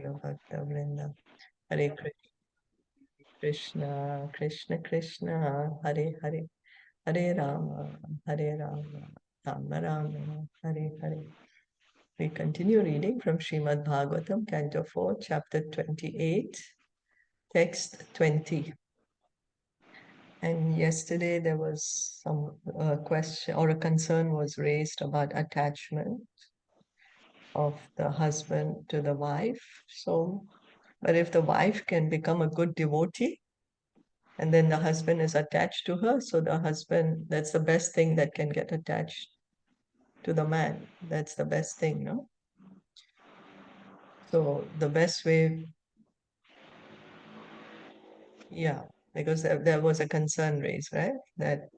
Gaura Bhakta Vrinda. Hare Krishna, Krishna Krishna, Hare Hare, Hare Rama, Hare Rama, Rama Rama, Hare Hare. We continue reading from Srimad Bhagavatam, Canto 4, Chapter 28, Text 20. And yesterday there was some question or a concern was raised about attachment of the husband to the wife. So, but if the wife can become a good devotee, and then the husband is attached to her, so the husband, that's the best thing that can get attached to the man. That's the best thing, no? So the best way, yeah, because there was a concern raised, right? That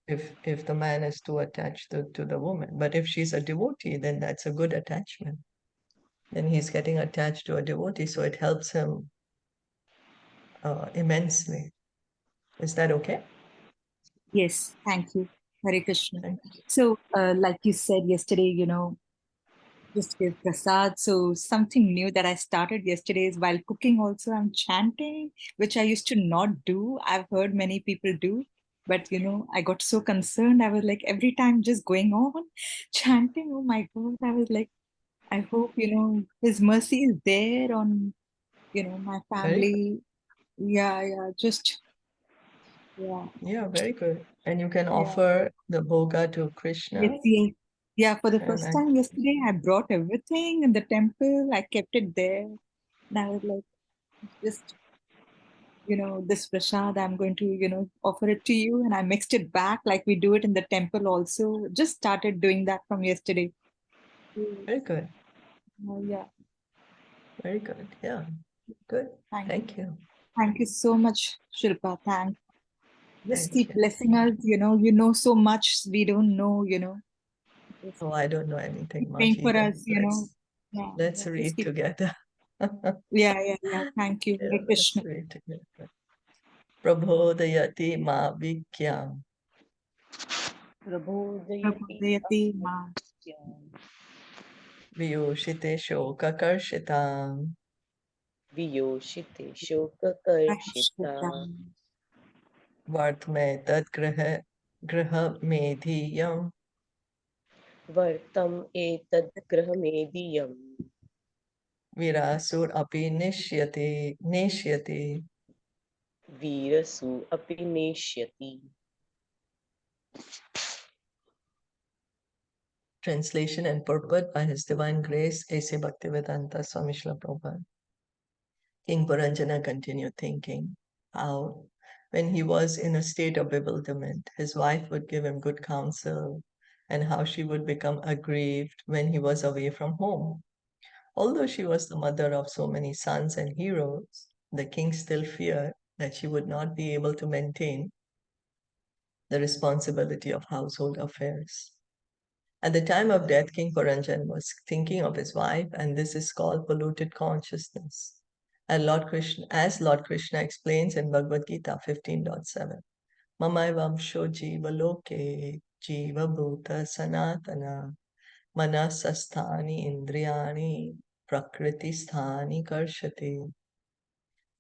if the man is too attached to the woman, but if she's a devotee, then that's a good attachment. Then he's getting attached to a devotee, so it helps him immensely. Is that okay? Yes, thank you. Hare Krishna. Thank you. So, like you said yesterday, just give prasad. So, something new that I started yesterday is while cooking, also, I'm chanting, which I used to not do. I've heard many people do, but I got so concerned. I was like, every time just going on chanting. Oh my God. I was like, I hope, His mercy is there on, my Very good. family. Yeah, just, yeah. Yeah, very good. And you can Yeah. offer the bhoga to Krishna. Yes. Yeah, for the And first time yesterday, I brought everything in the temple. I kept it there. And I was like, just, this prasad, I'm going to, offer it to you. And I mixed it back like we do it in the temple also. Just started doing that from yesterday. very good. Yeah, Very good. Yeah, good. thank you. Thank you. Thank you so much, Shilpa. Thanks. Just Thank keep you. blessing us. You know so much we don't know, Just Oh, I don't know keep anything much praying for either. us, Yeah, Let's just read keep. together. Yeah. Thank you. Yeah, Hare let's Krishna. read together. Prabodayati ma vikyam प्रबोधयति Prabodayati ma माम् viyushite shokakarshita वियोषिते शोककर्षिता prashritam vartme tad graha medhiyam वर्तम् एतद् गृहमेदीयम् virasur api neshyati. वीरसु अपि नेष्यति. Translation and purport by His Divine Grace A.C. Bhaktivedanta Swami Srila Prabhupada. King Purañjana continued thinking how, when he was in a state of bewilderment, his wife would give him good counsel, and how she would become aggrieved when he was away from home. Although she was the mother of so many sons and heroes, the king still feared that she would not be able to maintain the responsibility of household affairs. At the time of death, King Puranjan was thinking of his wife, and this is called polluted consciousness. As Lord Krishna explains in Bhagavad Gita 15.7, Mamaivam sho jiva loke jiva bhuta sanatana manasasthani indriyani prakriti sthani karshati.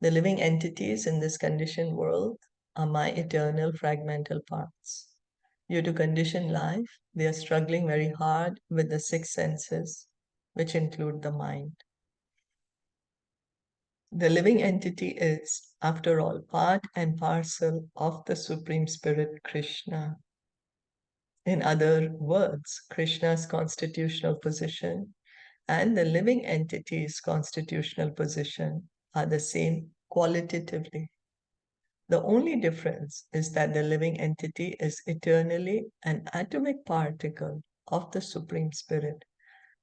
The living entities in this conditioned world are my eternal fragmental parts. Due to conditioned life, they are struggling very hard with the six senses, which include the mind. The living entity is, after all, part and parcel of the Supreme Spirit Krishna. In other words, Krishna's constitutional position and the living entity's constitutional position are the same qualitatively. The only difference is that the living entity is eternally an atomic particle of the Supreme Spirit.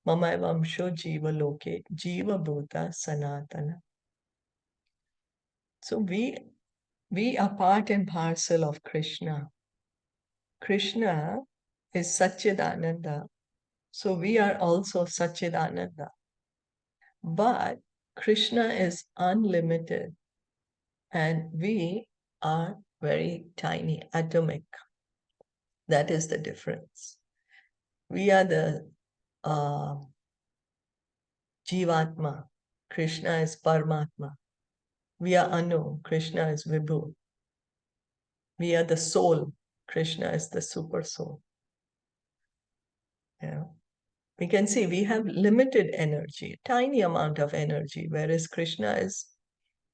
Mamavamsho jiva loke jiva bhuta sanatana. So we are part and parcel of Krishna. Krishna is Satchidananda. So we are also Satchidananda. But Krishna is unlimited and we are very tiny, atomic. That is the difference. We are the Jivatma. Krishna is Paramatma. We are Anu, Krishna is Vibhu. We are the soul, Krishna is the super soul. Yeah. We can see we have limited energy, tiny amount of energy, whereas Krishna is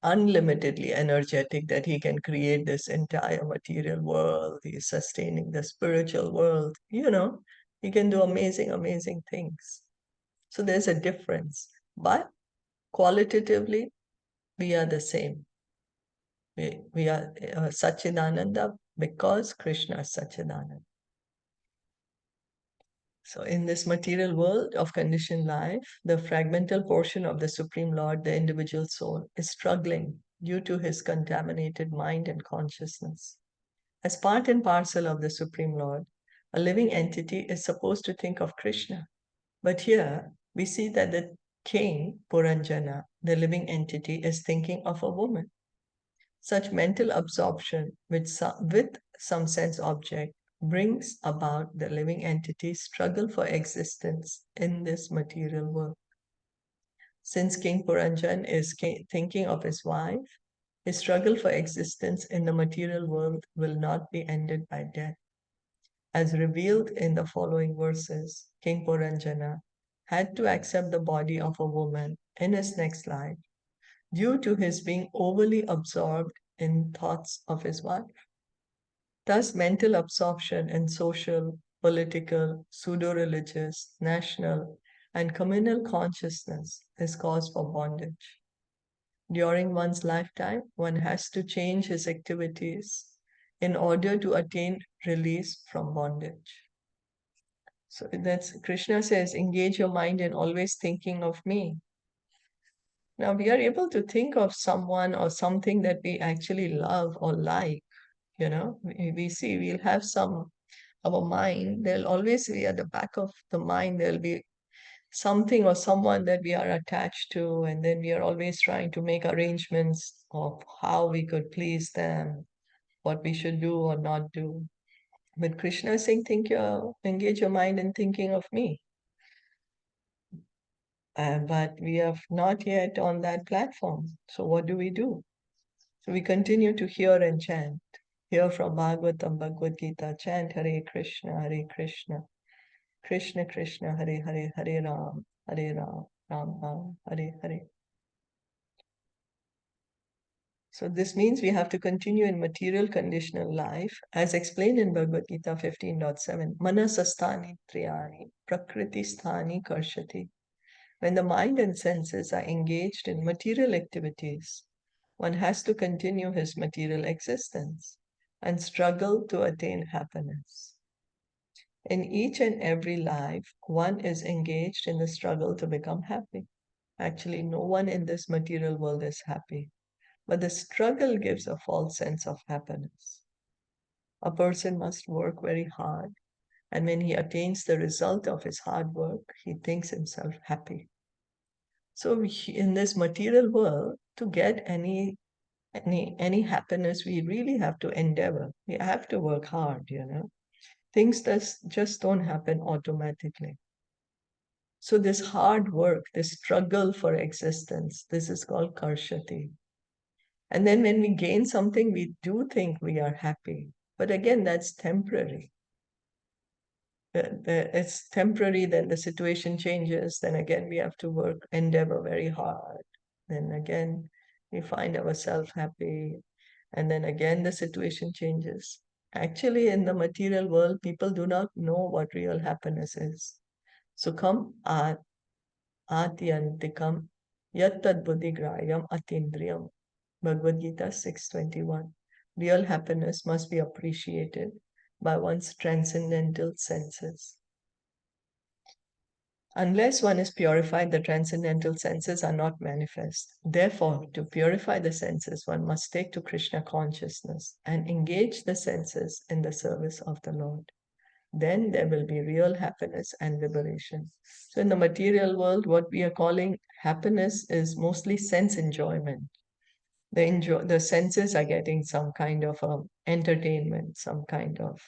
unlimitedly energetic, that he can create this entire material world. He is sustaining the spiritual world. He can do amazing, amazing things. So there's a difference. But qualitatively, we are the same. We are Satchidananda because Krishna is Satchidananda. So in this material world of conditioned life, the fragmental portion of the Supreme Lord, the individual soul, is struggling due to his contaminated mind and consciousness. As part and parcel of the Supreme Lord, a living entity is supposed to think of Krishna. But here we see that the king, Purañjana, the living entity, is thinking of a woman. Such mental absorption with some sense object brings about the living entity's struggle for existence in this material world. Since King Puranjan is thinking of his wife, his struggle for existence in the material world will not be ended by death. As revealed in the following verses, King Puranjana had to accept the body of a woman in his next life due to his being overly absorbed in thoughts of his wife. Thus, mental absorption in social, political, pseudo-religious, national, and communal consciousness is cause for bondage. During one's lifetime, one has to change his activities in order to attain release from bondage. So that's Krishna says, engage your mind in always thinking of me. Now we are able to think of someone or something that we actually love or like. We see we'll have our mind, there'll always be at the back of the mind, there'll be something or someone that we are attached to, and then we are always trying to make arrangements of how we could please them, what we should do or not do. But Krishna is saying, engage your mind in thinking of me. But we are not yet on that platform. So what do? So we continue to hear and chant. Hear from Bhagavatam, Bhagavad Gita, chant Hare Krishna, Krishna Krishna, Hare Hare, Hare Ram, Ram Ram, Hare Hare. So this means we have to continue in material conditional life, as explained in Bhagavad Gita 15.7. Manasasthani triyani, prakriti sthani karshati. When the mind and senses are engaged in material activities, one has to continue his material existence and struggle to attain happiness. In each and every life, one is engaged in the struggle to become happy. Actually, no one in this material world is happy, but the struggle gives a false sense of happiness. A person must work very hard, and when he attains the result of his hard work, he thinks himself happy. So in this material world, to get any happiness, we really have to endeavor. We have to work hard, Things just don't happen automatically. So this hard work, this struggle for existence, this is called karshati. And then when we gain something, we do think we are happy. But again, that's temporary. It's temporary, then the situation changes, then again we have to endeavor very hard. Then again, we find ourselves happy. And then again, the situation changes. Actually, in the material world, people do not know what real happiness is. Sukham atyantikam yattad buddhigrayam atindriyam. Bhagavad Gita 6.21. Real happiness must be appreciated by one's transcendental senses. Unless one is purified, the transcendental senses are not manifest. Therefore, to purify the senses, one must take to Krishna consciousness and engage the senses in the service of the Lord. Then there will be real happiness and liberation. So in the material world, what we are calling happiness is mostly sense enjoyment. The senses are getting some kind of entertainment, some kind of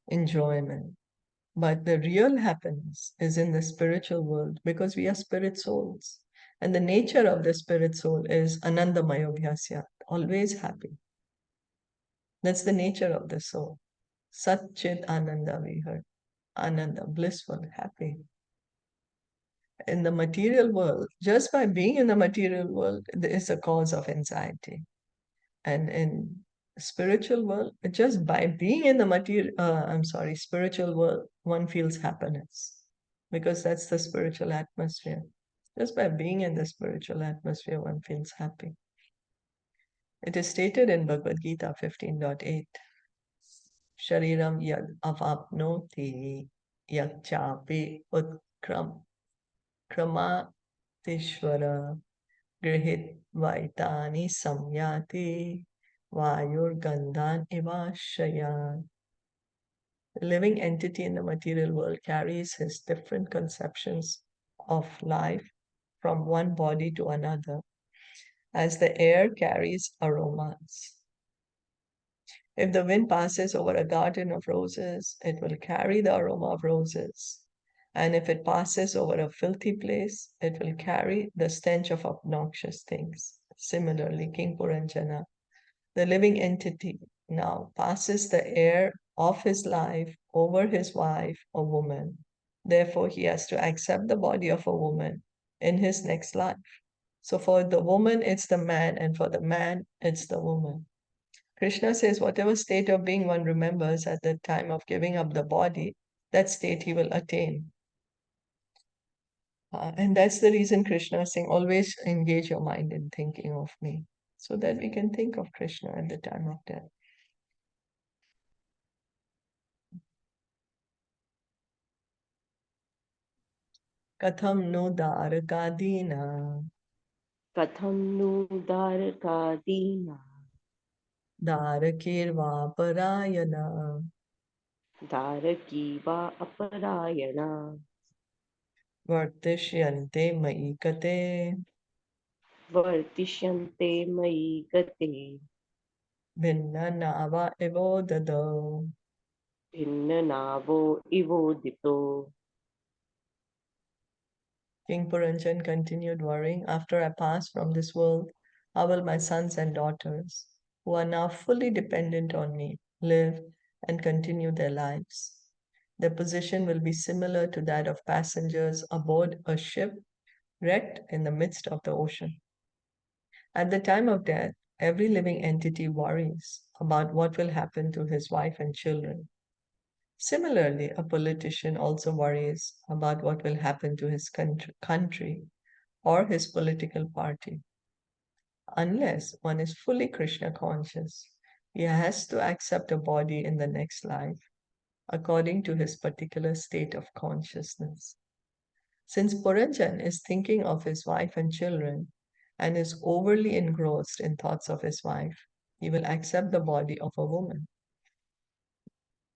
enjoyment. But the real happiness is in the spiritual world, because we are spirit souls. And the nature of the spirit soul is Anandamayo Bhyasya, always happy. That's the nature of the soul. Sat Chit Ananda, we heard. Ananda, blissful, happy. In the material world, just by being in the material world, there is a cause of anxiety. And in spiritual world, just by being in the spiritual world, one feels happiness because that's the spiritual atmosphere. Just by being in the spiritual atmosphere, one feels happy. It is stated in Bhagavad Gita 15.8, Shariram yad avapnoti yakchapi kramatishvara grihit vaitani samyati vayur gandhan ivashayan. The living entity in the material world carries his different conceptions of life from one body to another, as the air carries aromas. If the wind passes over a garden of roses, it will carry the aroma of roses. And if it passes over a filthy place, it will carry the stench of obnoxious things. Similarly, King Purañjana, the living entity, now passes the air of his life over his wife or woman. Therefore, he has to accept the body of a woman in his next life. So for the woman, it's the man, and for the man, it's the woman. Krishna says, whatever state of being one remembers at the time of giving up the body, that state he will attain. And that's the reason Krishna is saying, always engage your mind in thinking of me, so that we can think of Krishna at the time of death. Katham no darakadina, कथं नु दारकादीना darakirva parayana, दारकी वा अपरायणा vartishyante maikate, वर्तिष्यन्ते मयि गते bhinna nava evodado. भिन्ननावो इवोदितो. King Puranjan continued worrying, after I pass from this world, how will my sons and daughters, who are now fully dependent on me, live and continue their lives? Their position will be similar to that of passengers aboard a ship wrecked in the midst of the ocean. At the time of death, every living entity worries about what will happen to his wife and children. Similarly, a politician also worries about what will happen to his country or his political party. Unless one is fully Krishna conscious, he has to accept a body in the next life according to his particular state of consciousness. Since Puranjan is thinking of his wife and children and is overly engrossed in thoughts of his wife, he will accept the body of a woman.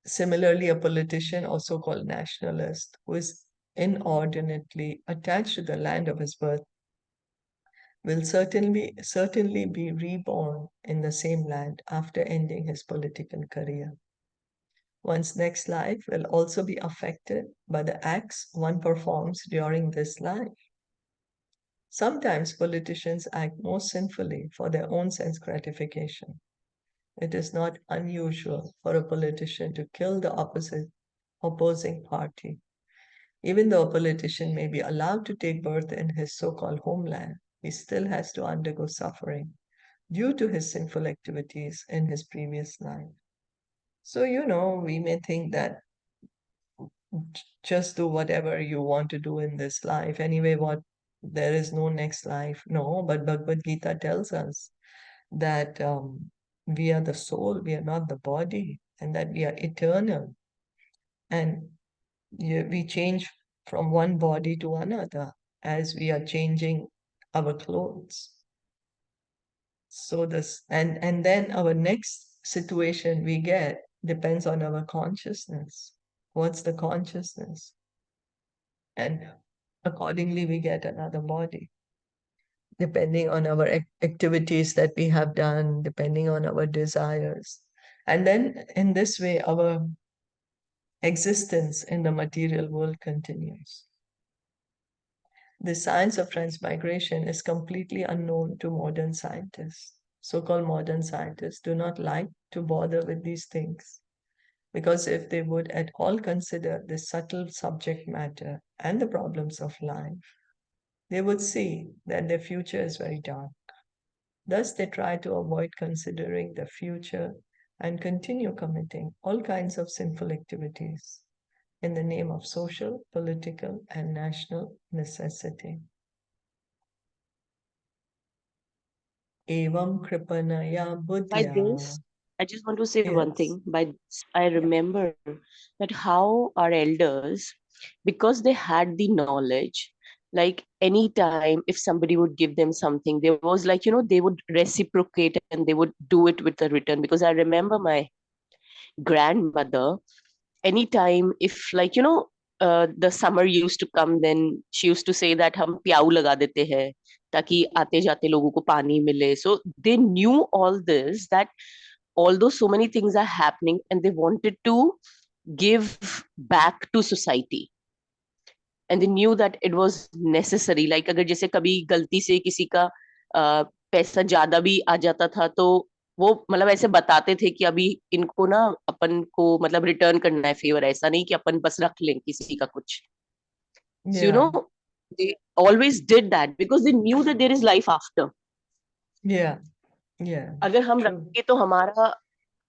Similarly, a politician, also called nationalist, who is inordinately attached to the land of his birth, will certainly be reborn in the same land after ending his political career. One's next life will also be affected by the acts one performs during this life. Sometimes politicians act more sinfully for their own sense gratification. It is not unusual for a politician to kill the opposing party. Even though a politician may be allowed to take birth in his so-called homeland, he still has to undergo suffering due to his sinful activities in his previous life. So, we may think that just do whatever you want to do in this life. Anyway, there is no next life. No, but Bhagavad Gita tells us that we are the soul, we are not the body, and that we are eternal. And we change from one body to another as we are changing our clothes. So and then our next situation we get depends on our consciousness. What's the consciousness? And accordingly we get another body, depending on our activities that we have done, depending on our desires. And then in this way, our existence in the material world continues. The science of transmigration is completely unknown to modern scientists. So-called modern scientists do not like to bother with these things, because if they would at all consider the subtle subject matter and the problems of life, they would see that their future is very dark. Thus, they try to avoid considering the future and continue committing all kinds of sinful activities in the name of social, political, and national necessity. Evam kripanaya By buddhya. this, I just want to say one Yes. thing. By this, I Yeah. remember that how our elders, because they had the knowledge, like anytime if somebody would give them something, there was like, they would reciprocate and they would do it with a return. Because I remember my grandmother, anytime if like, the summer used to come, then she used to say that हम प्याऊ लगा देते हैं ताकि आते जाते लोगों को पानी मिले. So they knew all this, that although so many things are happening and they wanted to give back to society, and they knew that it was necessary. Like अगर जैसे कभी गलती से किसी का पैसा ज्यादा भी आ जाता था, तो वो मतलब ऐसे बताते थे कि अभी इनको ना अपन को मतलब रिटर्न करना है फेवर, ऐसा नहीं कि अपन बस रख लें किसी का कुछ. So Yeah. they always did that because they knew that there is life after. Yeah. Yeah. अगर हम True. रखेंगे तो हमारा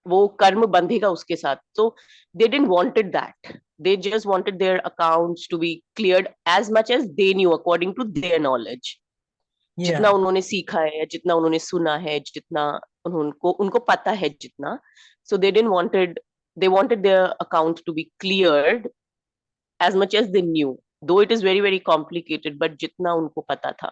वो कर्म बंधेगा उसके साथ. So they didn't wanted that. They just wanted their accounts to be cleared as much as they knew according to their knowledge. जितना Yeah. उन्होंने सीखा है, जितना उन्होंने सुना है, जितना उनको उनको पता है जितना. So they wanted their account to be cleared as much as they knew, though it is very very complicated, but जितना उनको पता था.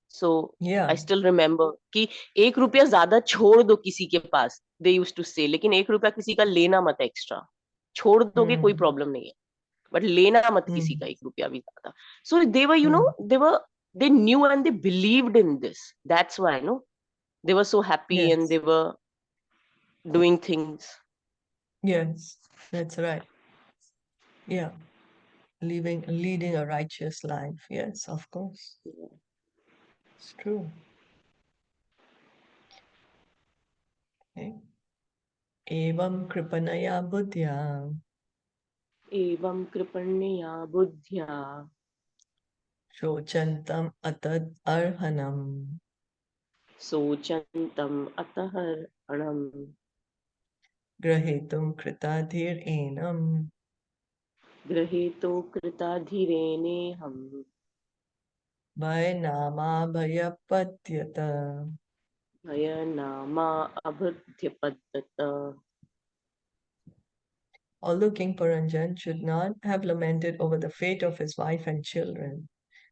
So Yeah. I still remember कि 1 रुपया ज्यादा छोड़ दो किसी के पास, they used to say, लेकिन 1 रुपया किसी का लेना मत एक्स्ट्रा. छोड़ दोगे कोई Mm. प्रॉब्लम नहीं है, बट लेना मत किसी का Mm. 1 रुपया भी ज्यादा. So they were, Mm. they knew and they believed in this. That's why, they were so happy and Yes. they were doing things. Yes. That's right. Yeah. Leading a righteous life. Yes, of course. It's true. Okay. Evam kripanaya buddhya एवं कृपण्या बुद्ध्या shochantam atad arhanam सोचन्तम् अतहरणम् grahitum kritadhir enam गृहीतो कृताधिरेनेहम् bhayanama bhayapatyata. भयनामा अभृत्यपद्धत. Although King Purañjana should not have lamented over the fate of his wife and children,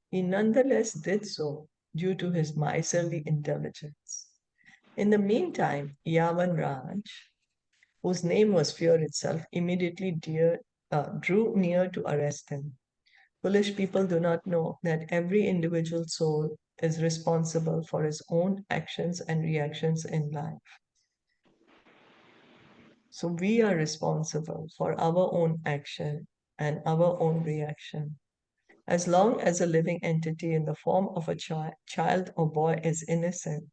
he nonetheless did so due to his miserly intelligence. In the meantime, Yavan Raj, whose name was fear itself, immediately drew near to arrest him. Foolish people do not know that every individual soul is responsible for his own actions and reactions in life. So we are responsible for our own action and our own reaction. As long as a living entity in the form of a child or boy is innocent,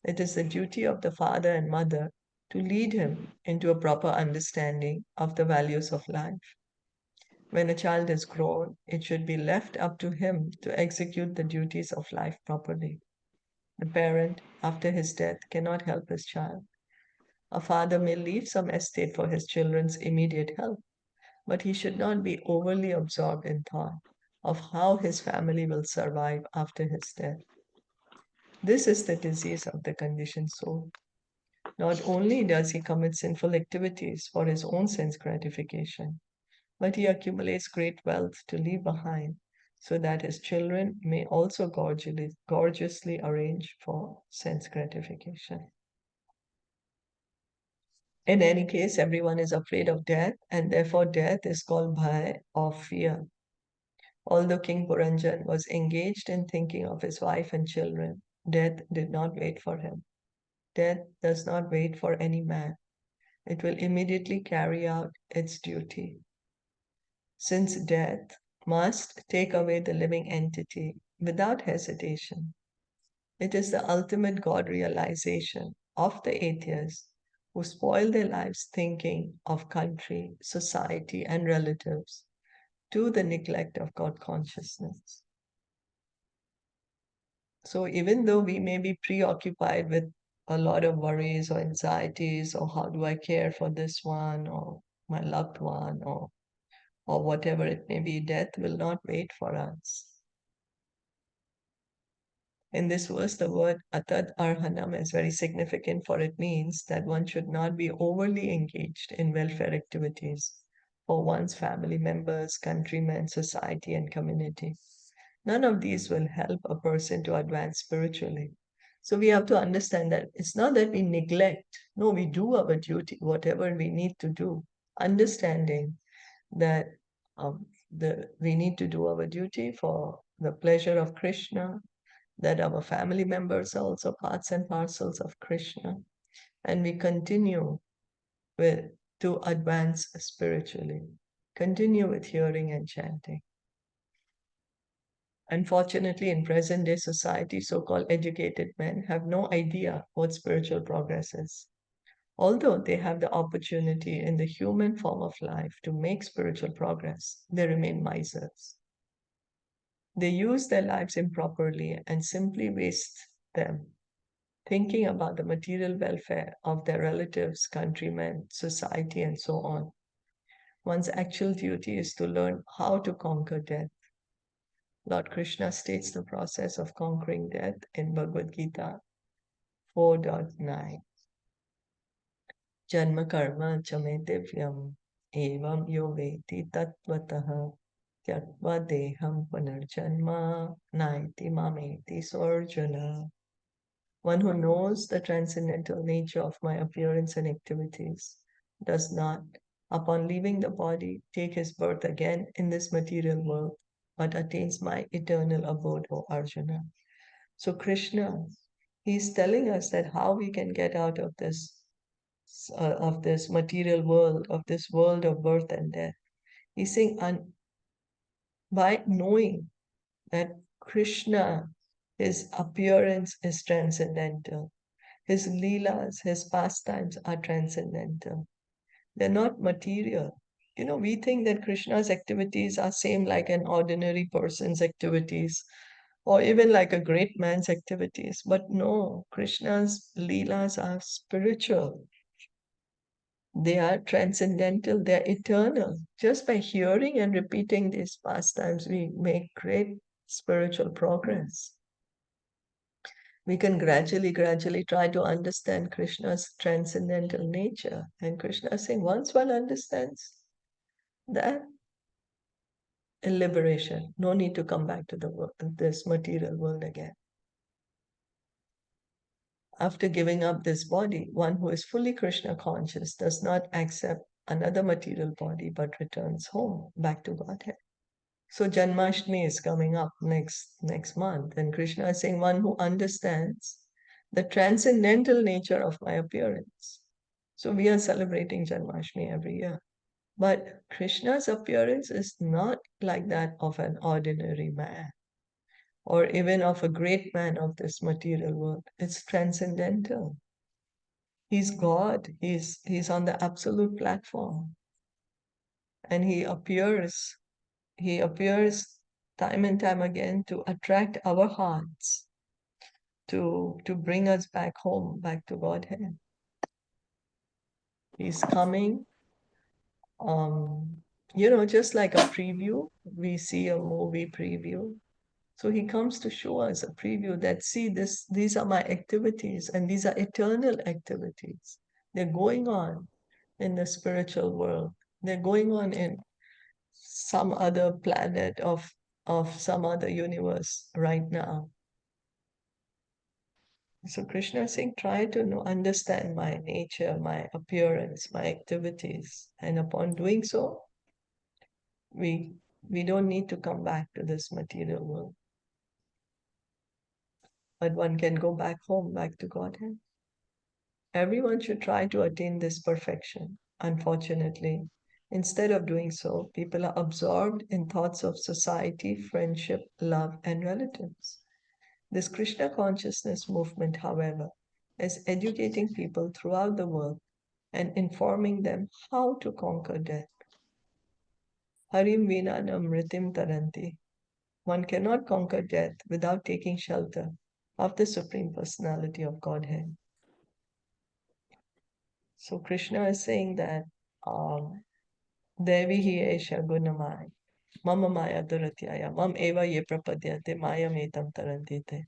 it is the duty of the father and mother to lead him into a proper understanding of the values of life. When a child is grown, it should be left up to him to execute the duties of life properly. The parent, after his death, cannot help his child. A father may leave some estate for his children's immediate help, but he should not be overly absorbed in thought of how his family will survive after his death. This is the disease of the conditioned soul. Not only does he commit sinful activities for his own sense gratification, but he accumulates great wealth to leave behind so that his children may also gorgeously arrange for sense gratification. In any case, everyone is afraid of death, and therefore death is called bhai, or fear. Although King Puranjan was engaged in thinking of his wife and children, death did not wait for him. Death does not wait for any man. It will immediately carry out its duty. Since death must take away the living entity without hesitation. It is the ultimate God realization of the atheists who spoil their lives thinking of country, society, and relatives to the neglect of God consciousness. So even though we may be preoccupied with a lot of worries or anxieties, or how do I care for this one or my loved one, or whatever it may be, death will not wait for us. In this verse, the word atad arhanam is very significant, for it means that one should not be overly engaged in welfare activities for one's family members, countrymen, society, and community. None of these will help a person to advance spiritually. So we have to understand that it's not that we neglect. No, we do our duty, whatever we need to do, understanding that we need to do our duty for the pleasure of Krishna, that our family members are also parts and parcels of Krishna, and we continue with to advance spiritually. Continue with hearing and chanting. Unfortunately, in present day society, so-called educated men have no idea what spiritual progress is. Although they have the opportunity in the human form of life to make spiritual progress, they remain misers. They use their lives improperly and simply waste them, thinking about the material welfare of their relatives, countrymen, society, and so on. One's actual duty is to learn how to conquer death. Lord Krishna states the process of conquering death in Bhagavad Gita 4.9. Janma karma chame divyam evam yo veti tattvataha tyatva deham punarjanma naiti mameti sorjana. One who knows the transcendental nature of my appearance and activities does not, upon leaving the body, take his birth again in this material world, but attains my eternal abode, O Arjuna. So Krishna, he's telling us that how we can get out of this material world, of this world of birth and death. He's saying, by knowing that Krishna, his appearance is transcendental. His leelas, his pastimes are transcendental. They're not material. We think that Krishna's activities are same like an ordinary person's activities, or even like a great man's activities. But no, Krishna's leelas are spiritual. They are transcendental, they're eternal. Just by hearing and repeating these pastimes, we make great spiritual progress. We can gradually try to understand Krishna's transcendental nature. And Krishna is saying, once one understands that, in liberation, no need to come back to this material world again. After giving up this body, one who is fully Krishna conscious does not accept another material body, but returns home, back to Godhead. So Janmashtami is coming up next month, and Krishna is saying, one who understands the transcendental nature of my appearance. So we are celebrating Janmashtami every year. But Krishna's appearance is not like that of an ordinary man, or even of a great man of this material world. It's transcendental. He's God. He's on the absolute platform. And he appears time and time again to attract our hearts, to bring us back home, back to Godhead. He's coming, just like a preview. We see a movie preview. So he comes to show us a preview that, see, these are my activities, and these are eternal activities. They're going on in the spiritual world. They're going on in some other planet of some other universe right now. So Krishna is saying, try to understand my nature, my appearance, my activities. And upon doing so, we don't need to come back to this material world. But one can go back home, back to Godhead. Everyone should try to attain this perfection. Unfortunately, Instead of doing so, people are absorbed in thoughts of society, friendship, love, and relatives. This Krishna consciousness movement, however, is educating people throughout the world and informing them how to conquer death. Harim vina namritim taranti. One cannot conquer death without taking shelter of the Supreme Personality of Godhead. So Krishna is saying that Devi hi esha gunamai, mama maya duratyaya, mam eva ye prapadyate, mayam etam tarantite.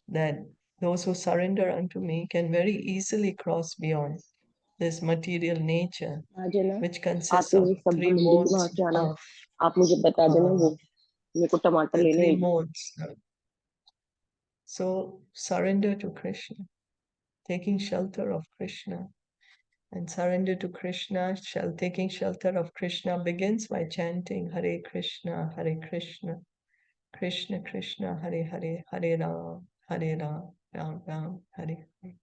That those who surrender unto me can very easily cross beyond this material nature, आज है ना, which consists आते of ही सब three मंडी के वहां modes से आना, of आप मुझे बता देना, वो मेरे को टमाटर the लेने three हैं। modes. So surrender to Krishna, taking shelter of Krishna. And surrender to Krishna, taking shelter of Krishna begins by chanting Hare Krishna, Krishna Krishna, Hare Hare, Hare Ram, Ram Ram, Hare Hare.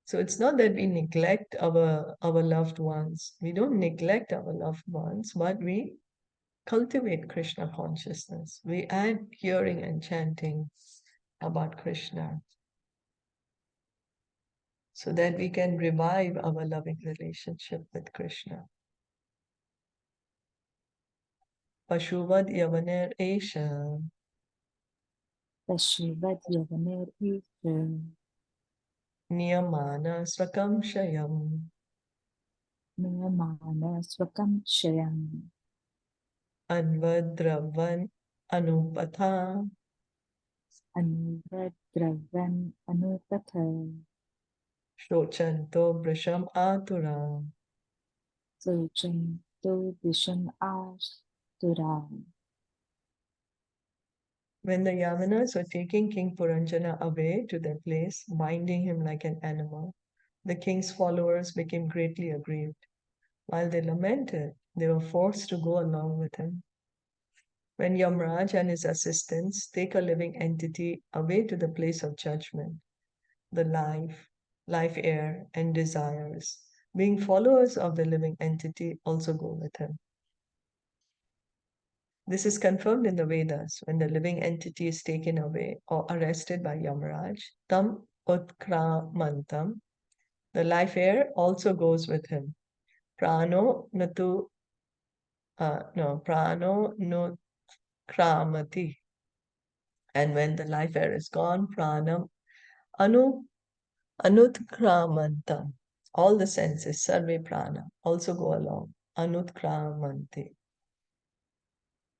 So it's not that we neglect our loved ones. We don't neglect our loved ones, but we cultivate Krishna consciousness. We add hearing and chanting about Krishna so that we can revive our loving relationship with Krishna. Pashuvad Yavaner Esha. Pashuvad Yavaner Isha. Niyamana Swakam Shayam. Niyamana Swakam Shayam. Anvadravan Anupatha. Anuvadravan Anupatha. Shochanto Brisham Atura. Sochanto Visham Astura. When the Yavanas were taking King Purañjana away to their place, binding him like an animal, the king's followers became greatly aggrieved. While they lamented, they were forced to go along with him. When Yamraj and his assistants take a living entity away to the place of judgment, the life air, and desires, being followers of the living entity, also go with him. This is confirmed in the Vedas. When the living entity is taken away or arrested by Yamraj, tam utkramantam, the life air also goes with him. Prano nukramati. And when the life air is gone, pranam anutkramantam. All the senses, sarve prana, also go along. Anutkramanti.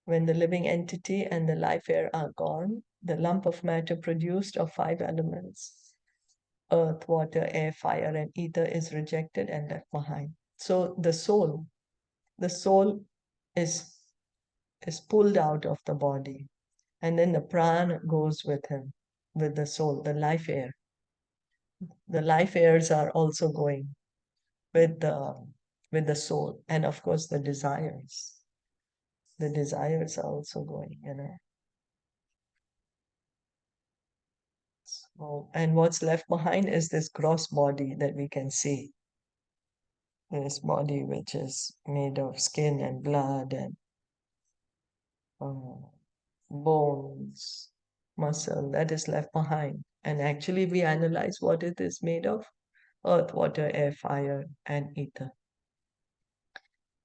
When the living entity and the life air are gone, the lump of matter produced of 5 elements, earth, water, air, fire, and ether, is rejected and left behind. So the soul is pulled out of the body, and then the prana goes with him, with the soul, the life air. The life airs are also going with the soul, and of course the desires. The desires are also going, So, and what's left behind is this gross body that we can see. This body which is made of skin and blood and bones, muscle, that is left behind. And actually we analyze what it is made of: earth, water, air, fire, and ether.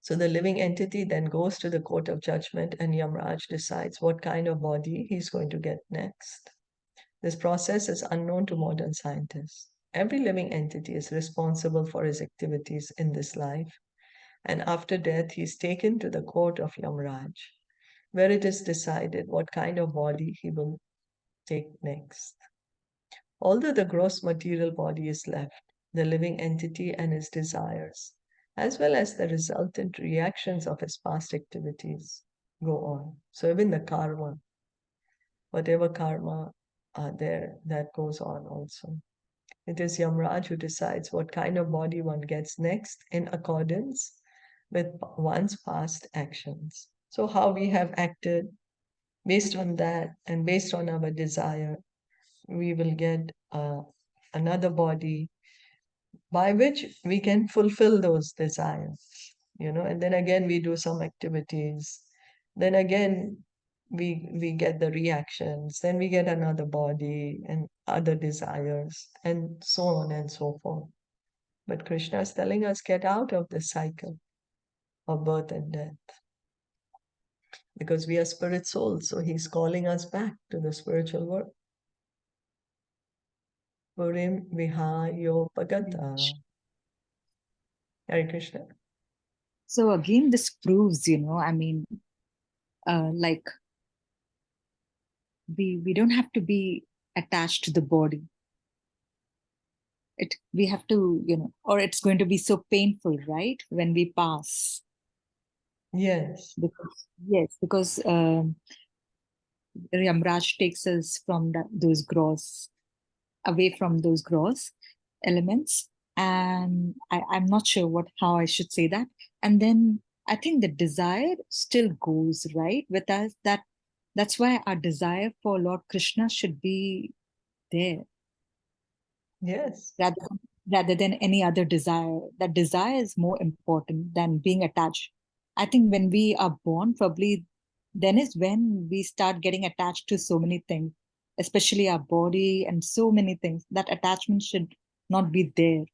So the living entity then goes to the court of judgment, and Yamraj decides what kind of body he's going to get next. This process is unknown to modern scientists. Every living entity is responsible for his activities in this life, and after death he is taken to the court of Yamraj, where it is decided what kind of body he will take next. Although the gross material body is left, the living entity and his desires, as well as the resultant reactions of his past activities, go on. So even the karma, whatever karma there, that goes on also. It is Yamraj who decides what kind of body one gets next in accordance with one's past actions. So how we have acted, based on that and based on our desire, we will get another body by which we can fulfill those desires, and then again we do some activities, then again we get the reactions, then we get another body and other desires, and so on and so forth. But Krishna is telling us, get out of this cycle of birth and death, because we are spirit souls, so he's calling us back to the spiritual world. Purim vihayo pagata. Hare Krishna. So again, this proves, like we don't have to be attached to the body. We have to, or it's going to be so painful, right? When we pass. Yes. Because Yamraj takes us from those gross, away from those gross elements. And I'm not sure how I should say that. And then I think the desire still goes, right, with us. That's why our desire for Lord Krishna should be there. Yes. Rather than any other desire. That desire is more important than being attached. I think when we are born, probably then is when we start getting attached to so many things, especially our body and so many things. That attachment should not be there.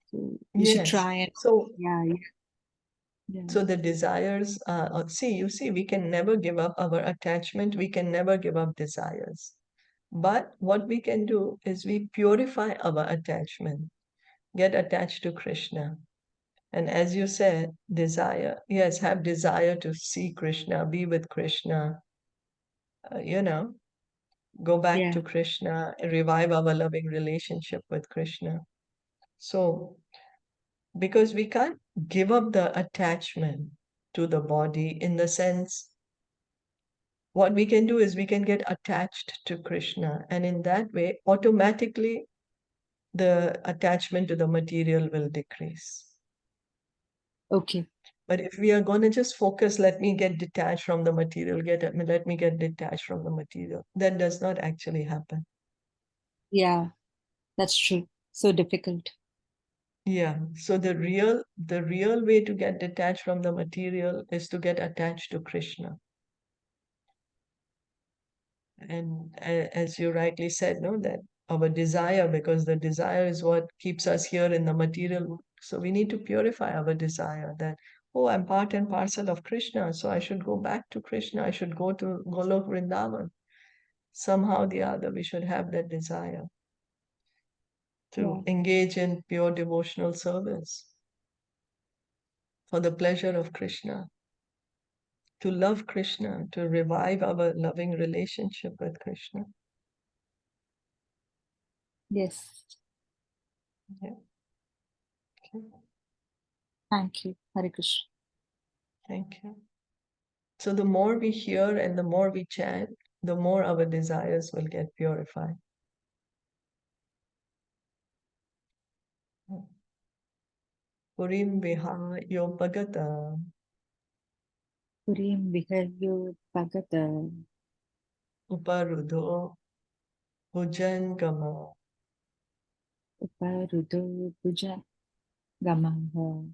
So we should try and So the desires, we can never give up our attachment. We can never give up desires. But what we can do is we purify our attachment, get attached to Krishna. And as you said, desire, yes, have desire to see Krishna, be with Krishna, go back to Krishna, revive our loving relationship with Krishna. So, because we can't give up the attachment to the body, in the sense, what we can do is we can get attached to Krishna, and in that way, automatically, the attachment to the material will decrease. Okay. But if we are going to just focus, let me get detached from the material, let me get detached from the material, that does not actually happen. Yeah, that's true. So difficult. Yeah. So the real way to get detached from the material is to get attached to Krishna. And as you rightly said, no, that our desire, because the desire is what keeps us here in the material world. So we need to purify our desire that, oh, I'm part and parcel of Krishna, so I should go back to Krishna. I should go to Golok Vrindavan. Somehow or the other, we should have that desire to engage in pure devotional service for the pleasure of Krishna, to love Krishna, to revive our loving relationship with Krishna. Yes. Yeah. Okay. Thank you, Hare Krishna. Thank you. So the more we hear and the more we chant, the more our desires will get purified. Purim vihayo bhagata. Purim vihayo bhagata. Uparudho bhujangama. Uparudo bhuja gamaha.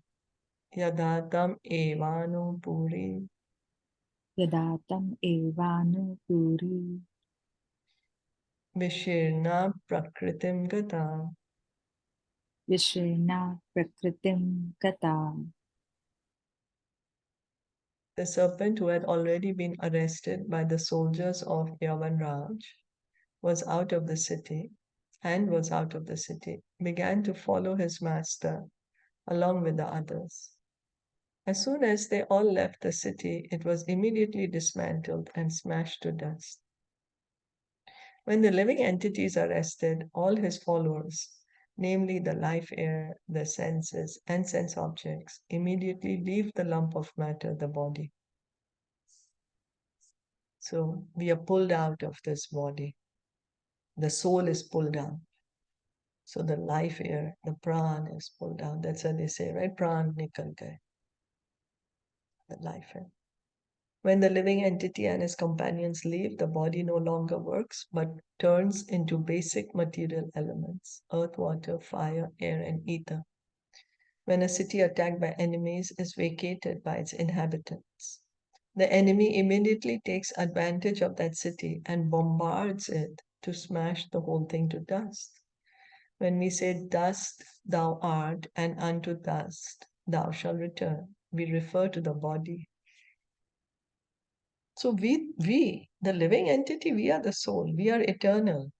Yadatam evanu puri. Yadatam evanu puri. Vishirna prakritim gata. Vishena prakritim gata. The serpent, who had already been arrested by the soldiers of Yavanraj, was out of the city, began to follow his master along with the others. As soon as they all left the city, it was immediately dismantled and smashed to dust. When the living entities are rested, all his followers, namely the life air, the senses, and sense objects, immediately leave the lump of matter, the body. So we are pulled out of this body. The soul is pulled out. So the life air, the pran is pulled out. That's what they say, right? Pran nikal gaye. The life air. When the living entity and his companions leave, the body no longer works, but turns into basic material elements: earth, water, fire, air, and ether. When a city attacked by enemies is vacated by its inhabitants, the enemy immediately takes advantage of that city and bombards it to smash the whole thing to dust. When we say, "Dust thou art, and unto dust thou shalt return," we refer to the body. So we, the living entity, we are the soul, we are eternal.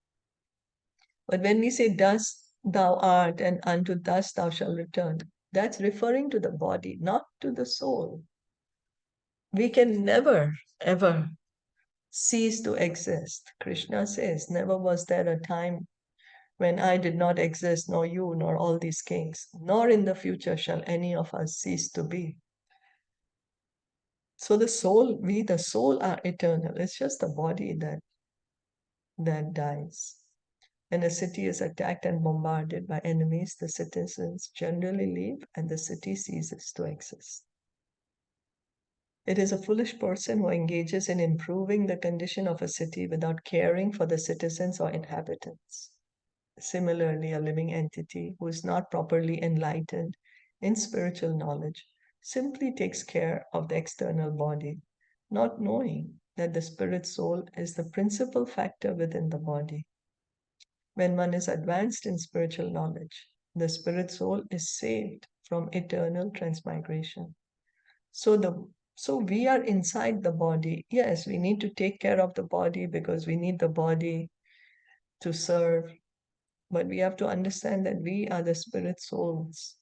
But when we say, "Dust thou art, and unto dust thou shalt return," that's referring to the body, not to the soul. We can never, ever cease to exist. Krishna says, "Never was there a time when I did not exist, nor you, nor all these kings, nor in the future shall any of us cease to be." So the soul, we, the soul, are eternal. It's just the body that dies. When a city is attacked and bombarded by enemies, the citizens generally leave and the city ceases to exist. It is a foolish person who engages in improving the condition of a city without caring for the citizens or inhabitants. Similarly, a living entity who is not properly enlightened in spiritual knowledge simply takes care of the external body, not knowing that the spirit soul is the principal factor within the body. When one is advanced in spiritual knowledge, the spirit soul is saved from eternal transmigration. So we are inside the body. Yes, we need to take care of the body because we need the body to serve. But we have to understand that we are the spirit souls.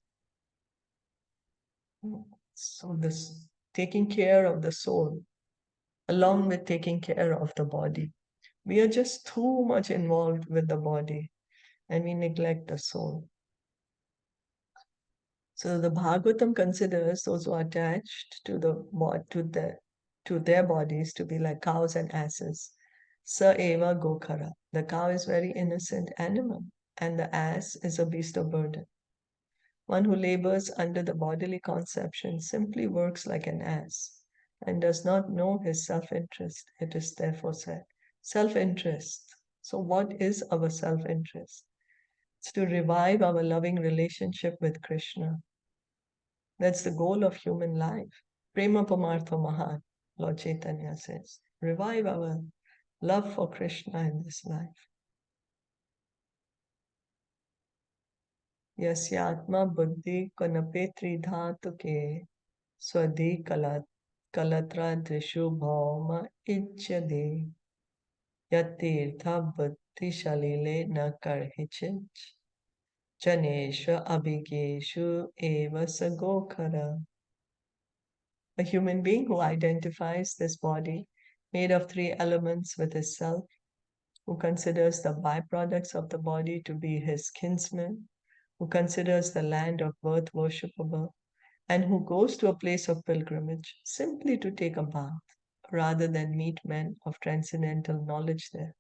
So this taking care of the soul, along with taking care of the body. We are just too much involved with the body and we neglect the soul. So the Bhagavatam considers those who are attached to their bodies to be like cows and asses. Sa eva gokhara. The cow is very innocent animal, and the ass is a beast of burden. One who labors under the bodily conception simply works like an ass and does not know his self-interest. It is therefore said, self-interest. So what is our self-interest? It's to revive our loving relationship with Krishna. That's the goal of human life. Prema Pamartha Mahat, Lord Chaitanya says. Revive our love for Krishna in this life. Yasyatma buddhi kanapetri dhatuke swadi kalatra drishu bhauma ichyade yatirtha buddhi shalile na karhichich janesha abhigeshu eva sagokhara. A human being who identifies this body made of three elements with his self, who considers the byproducts of the body to be his kinsmen, who considers the land of birth worshipable, and who goes to a place of pilgrimage simply to take a bath, rather than meet men of transcendental knowledge there,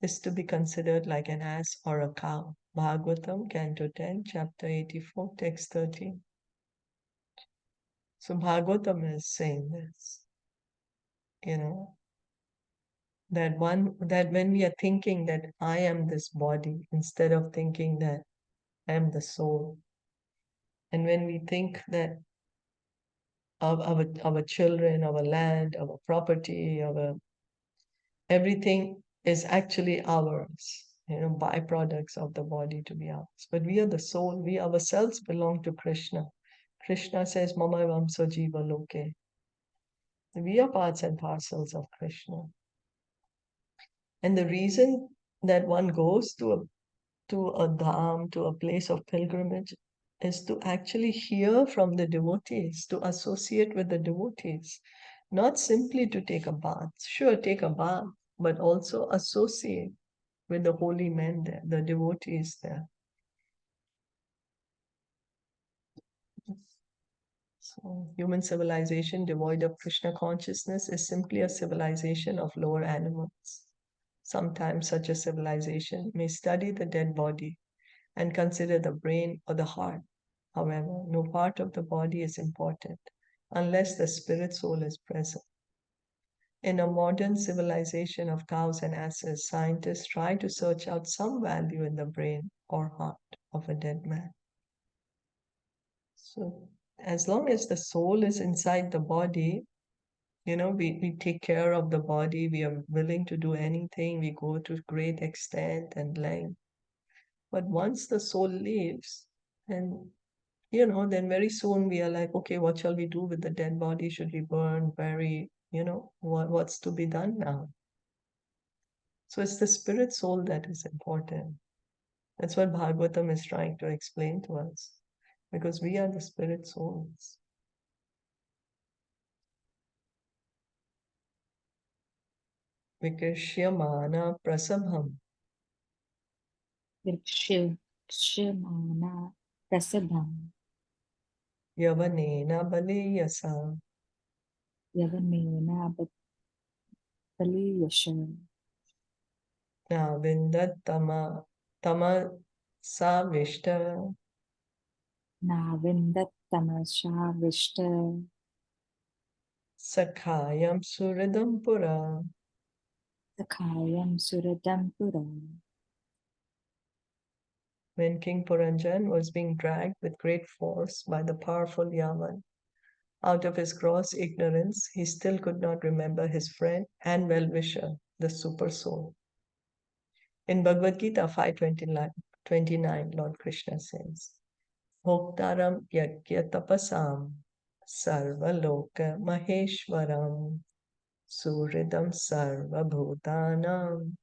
is to be considered like an ass or a cow. Bhagavatam, Canto 10, Chapter 84, Text 13. So Bhagavatam is saying this, that when we are thinking that I am this body, instead of thinking that I am the soul, and when we think that our children, our land, our property, everything is actually ours, byproducts of the body to be ours. But we are the soul, we ourselves belong to Krishna. Krishna says, Mama Vamsa Jiva Loke. We are parts and parcels of Krishna. And the reason that one goes to a dham, to a place of pilgrimage, is to actually hear from the devotees, to associate with the devotees, not simply to take a bath. Sure, take a bath, but also associate with the holy men there, the devotees there. So, human civilization devoid of Krishna consciousness is simply a civilization of lower animals. Sometimes such a civilization may study the dead body and consider the brain or the heart. However, no part of the body is important unless the spirit soul is present. In a modern civilization of cows and asses, scientists try to search out some value in the brain or heart of a dead man. So, as long as the soul is inside the body, we take care of the body, we are willing to do anything, we go to great extent and length. But once the soul leaves, and then very soon we are like, okay, what shall we do with the dead body? Should we burn, bury, what's to be done now? So it's the spirit soul that is important. That's what Bhagavatam is trying to explain to us, because we are the spirit souls. Vikrishyamana prasabham Vrikshyamana prasabham yavanena baliyasa yavanena baliyasham navindat tamasavishta navindat tamasha vishta sakhayam suridam pura. sakhayam suradam puram. When King Purañjana was being dragged with great force by the powerful Yavan, out of his gross ignorance, he still could not remember his friend and well-wisher, the Super Soul. In Bhagavad Gita 5:29, Lord Krishna says, Bhoktaram yajya tapasam sarvaloka maheshwaram suridam sarva bhutanam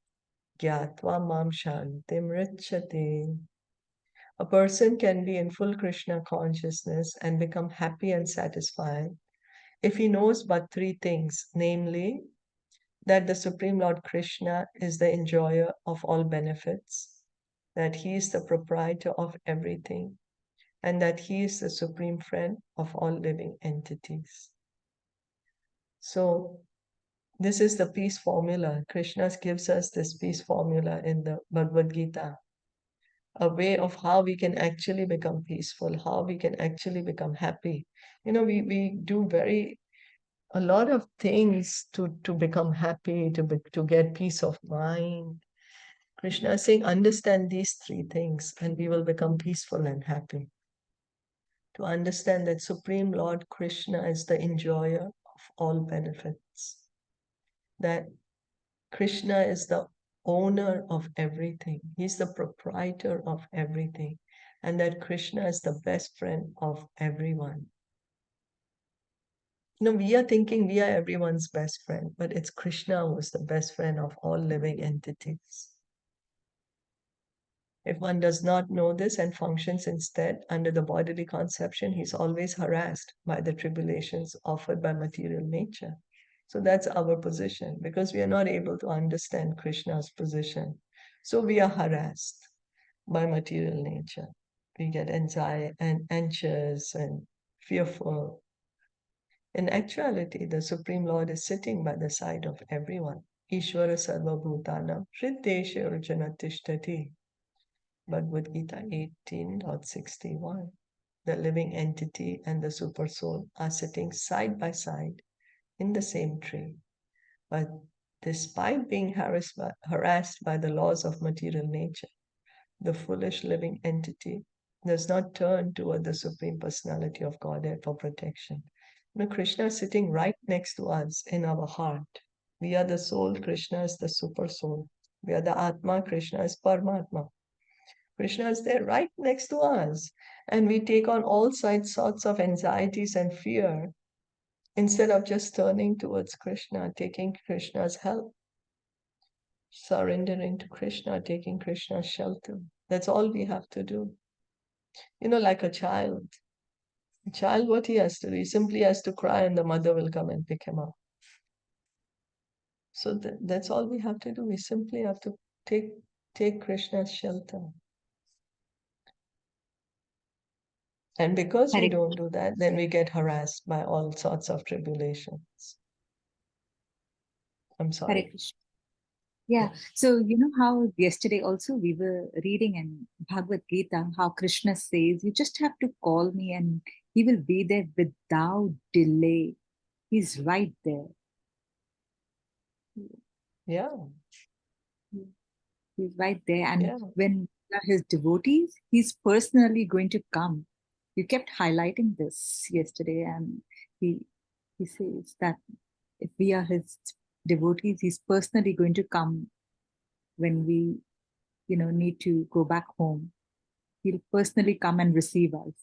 gyatva mam shantim richate. A person can be in full Krishna consciousness and become happy and satisfied if he knows but three things, namely, that the Supreme Lord Krishna is the enjoyer of all benefits, that he is the proprietor of everything, and that he is the supreme friend of all living entities. So, this is the peace formula. Krishna gives us this peace formula in the Bhagavad Gita, a way of how we can actually become peaceful, how we can actually become happy. We do a lot of things to become happy, to get peace of mind. Krishna is saying, understand these three things and we will become peaceful and happy. To understand that Supreme Lord Krishna is the enjoyer of all benefits, that Krishna is the owner of everything, he's the proprietor of everything, and that Krishna is the best friend of everyone. We are thinking we are everyone's best friend, but it's Krishna who is the best friend of all living entities. If one does not know this and functions instead under the bodily conception, he's always harassed by the tribulations offered by material nature. So that's our position, because we are not able to understand Krishna's position. So we are harassed by material nature. We get anxiety and anxious and fearful. In actuality, the Supreme Lord is sitting by the side of everyone. Ishvara Sarva Bhutanam Hriddesha Arjuna Tishtati. Bhagavad Gita 18.61. The living entity and the super soul are sitting side by side in the same tree. But despite being harassed by the laws of material nature, the foolish living entity does not turn toward the Supreme Personality of Godhead for protection. Krishna is sitting right next to us in our heart. We are the soul, Krishna is the super soul. We are the Atma, Krishna is Paramatma. Krishna is there right next to us. And we take on all sorts of anxieties and fear instead of just turning towards Krishna, taking Krishna's help, surrendering to Krishna, taking Krishna's shelter. That's all we have to do. Like a child. A child, what he has to do? He simply has to cry and the mother will come and pick him up. So that's all we have to do. We simply have to take Krishna's shelter. And because we don't do that, then we get harassed by all sorts of tribulations. I'm sorry. Hare Krishna. Yeah. So, you know how yesterday also we were reading in Bhagavad Gita, how Krishna says, you just have to call me and he will be there without delay. He's right there. Yeah. He's right there. And Yeah. when we are his devotees, he's personally going to come. You kept highlighting this yesterday, and he says that if we are his devotees, he's personally going to come when we, need to go back home. He'll personally come and receive us.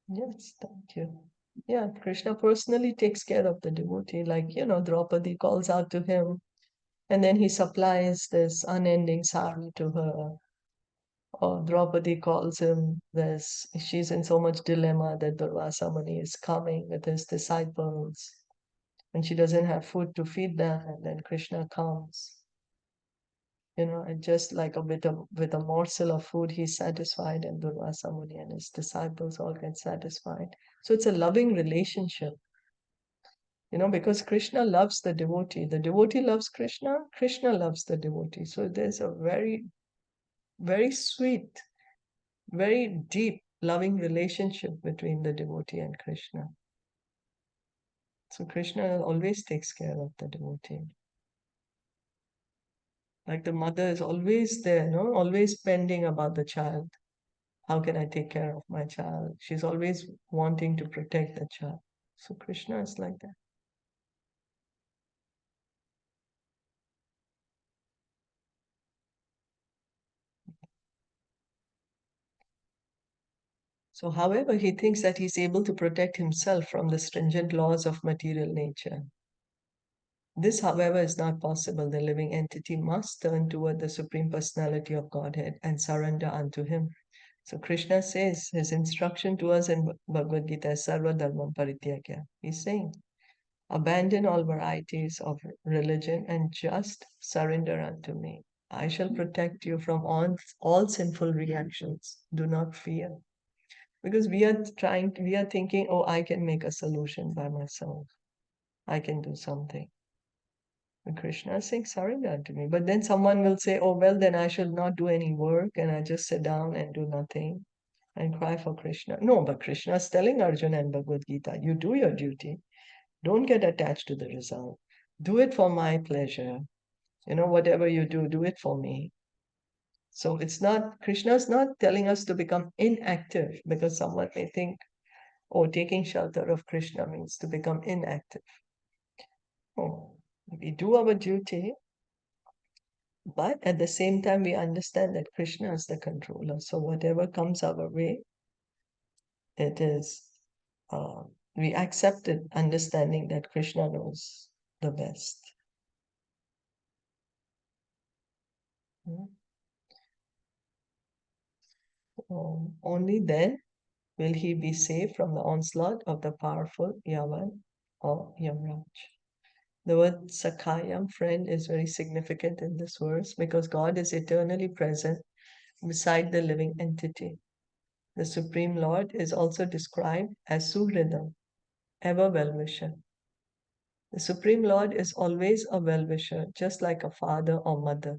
Yes, thank you. Yeah, Krishna personally takes care of the devotee. Like, Draupadi calls out to him, and then he supplies this unending sari to her. Or Draupadi calls him, she's in so much dilemma that Durvasa Muni is coming with his disciples, and she doesn't have food to feed them, and then Krishna comes. And just like with a morsel of food, he's satisfied, and Durvasa Muni and his disciples all get satisfied. So it's a loving relationship, because Krishna loves the devotee loves Krishna, Krishna loves the devotee. So there's a very, very sweet, very deep, loving relationship between the devotee and Krishna. So Krishna always takes care of the devotee. Like the mother is always there, no? Always pending about the child. How can I take care of my child? She's always wanting to protect the child. So Krishna is like that. So, however, he thinks that he's able to protect himself from the stringent laws of material nature. This, however, is not possible. The living entity must turn toward the Supreme Personality of Godhead and surrender unto Him. So Krishna says, his instruction to us in Bhagavad Gita is Sarva Dharmam Parityagya. He's saying, abandon all varieties of religion and just surrender unto me. I shall protect you from all sinful reactions. Do not fear. Because we are thinking, oh, I can make a solution by myself. I can do something. And Krishna is saying, surrender unto me. But then someone will say, oh, well, then I should not do any work and I just sit down and do nothing and cry for Krishna. No, but Krishna is telling Arjuna in Bhagavad Gita, you do your duty. Don't get attached to the result. Do it for my pleasure. Whatever you do, do it for me. So Krishna is not telling us to become inactive, because someone may think, oh, taking shelter of Krishna means to become inactive. Oh, we do our duty, but at the same time, we understand that Krishna is the controller. So whatever comes our way, it is, we accept it, understanding that Krishna knows the best. Only then will he be safe from the onslaught of the powerful Yavan or Yamraj. The word Sakhayam, friend, is very significant in this verse because God is eternally present beside the living entity. The Supreme Lord is also described as Suhridam, ever well-wisher. The Supreme Lord is always a well-wisher, just like a father or mother.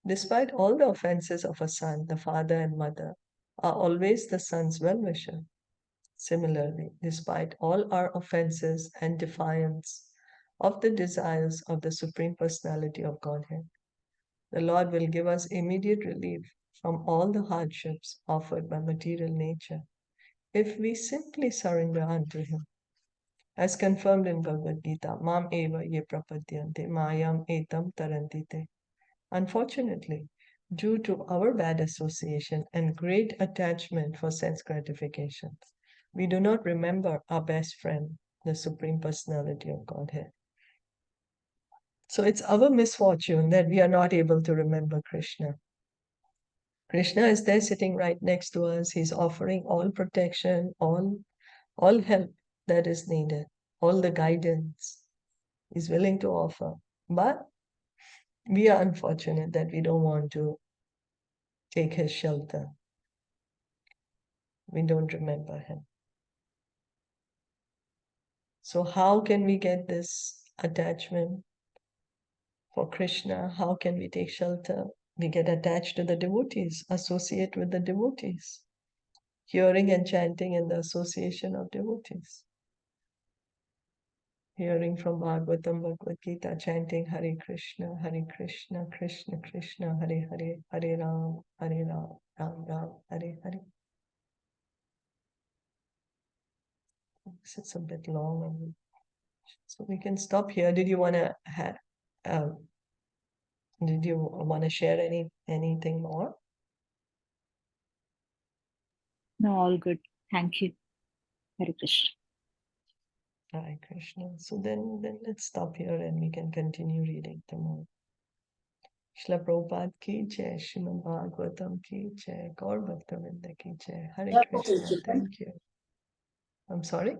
Despite all the offenses of a son, the father and mother are always the son's well-wisher. Similarly, despite all our offenses and defiance of the desires of the Supreme Personality of Godhead, the Lord will give us immediate relief from all the hardships offered by material nature if we simply surrender unto Him. As confirmed in Bhagavad Gita, Mam eva ye prapadyante mayam etam tarantite. Unfortunately, due to our bad association and great attachment for sense gratification, we do not remember our best friend, the Supreme Personality of Godhead. So it's our misfortune that we are not able to remember Krishna. Krishna is there sitting right next to us. He's offering all protection, all help that is needed, all the guidance He's willing to offer. But we are unfortunate that we don't want to take His shelter. We don't remember Him. So how can we get this attachment for Krishna? How can we take shelter? We get attached to the devotees, associate with the devotees, hearing and chanting in the association of devotees. hearing from Bhagavatam, Bhagavad Gita, chanting Hare Krishna, Krishna Krishna, Hare Hare, Hare Ram, Ram Ram, Hare Hare. It's a bit long, so we can stop here. Did you want to share anything more? No, all good. Thank you. Hare Krishna. Hare Krishna. So then let's stop here and we can continue reading tomorrow. Shila Prabhupada ki jai, Srimad Bhagavatam ki jai, Gaur Bhakta Vrinda ki jai. Hare Krishna. Thank you. I'm sorry?